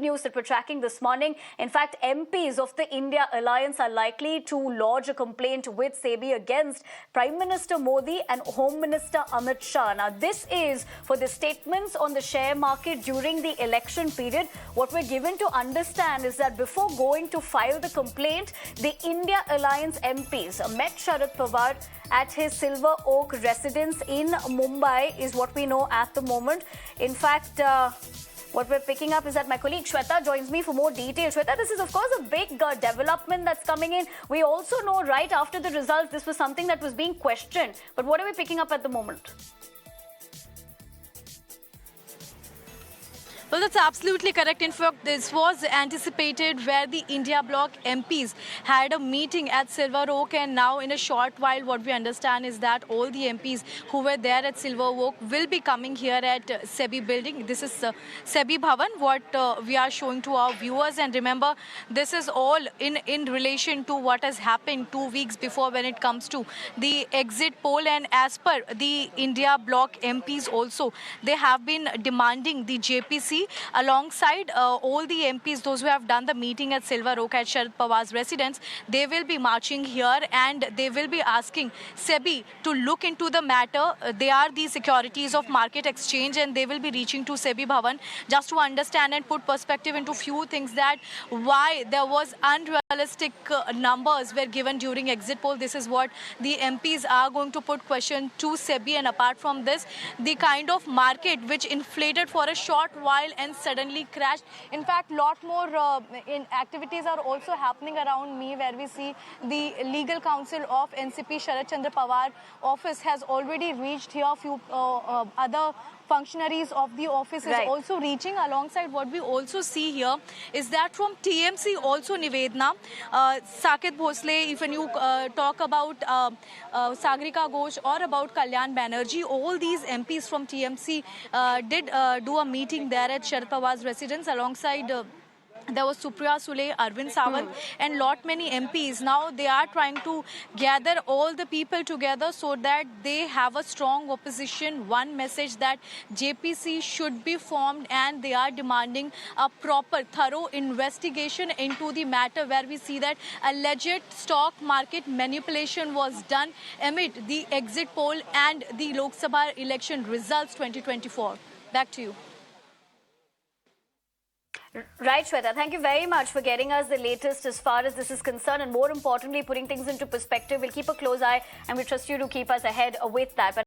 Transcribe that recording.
news that we're tracking this morning. In fact, MPs of the India Alliance are likely to lodge a complaint with SEBI against Prime Minister Modi and Home Minister Amit Shah. Now, this is for the statements on the share market during the election period. What we're given to understand is that before going to file the complaint, the India Alliance MPs met Sharad Pawar at his Silver Oak residence in Mumbai, is what we know at the moment. In fact, what we're picking up is that my colleague Shweta joins me for more details. Shweta, this is of course a big development that's coming in. We also know right after the results, this was something that was being questioned. But what are we picking up at the moment? Well, that's absolutely correct. In fact, this was anticipated where the India Bloc MPs had a meeting at Silver Oak, and now in a short while what we understand is that all the MPs who were there at Silver Oak will be coming here at SEBI building. This is SEBI Bhavan, what we are showing to our viewers. And remember, this is all in relation to what has happened 2 weeks before when it comes to the exit poll. And as per the India Bloc MPs also, they have been demanding the JPC alongside all the MPs, those who have done the meeting at Silver Oak at Sharad Pawar's residence. They will be marching here and they will be asking SEBI to look into the matter. They are the Securities of Market Exchange, and they will be reaching to SEBI Bhavan just to understand and put perspective into few things, that why there was unrealistic numbers were given during exit poll. This is what the MPs are going to put question to SEBI. And apart from this, the kind of market which inflated for a short while and suddenly crashed. In fact, lot more activities are also happening around me, where we see the legal counsel of NCP Sharad Chandra Pawar office has already reached here. Few other functionaries of the office is also reaching. Alongside, what we also see here is that from TMC also Nivedna, Saket Bhosle, if you talk about Sagrika Ghosh or about Kalyan Banerjee, all these MPs from TMC did do a meeting there at Sharad Pawar's residence. Alongside there was Supriya Sule, Arvind Sawant, and lot many MPs. Now they are trying to gather all the people together so that they have a strong opposition. One message that JPC should be formed, and they are demanding a proper, thorough investigation into the matter, where we see that alleged stock market manipulation was done amid the exit poll and the Lok Sabha election results 2024. Back to you. Right, Shweta. Thank you very much for getting us the latest as far as this is concerned, and more importantly, putting things into perspective. We'll keep a close eye and we trust you to keep us ahead with that. But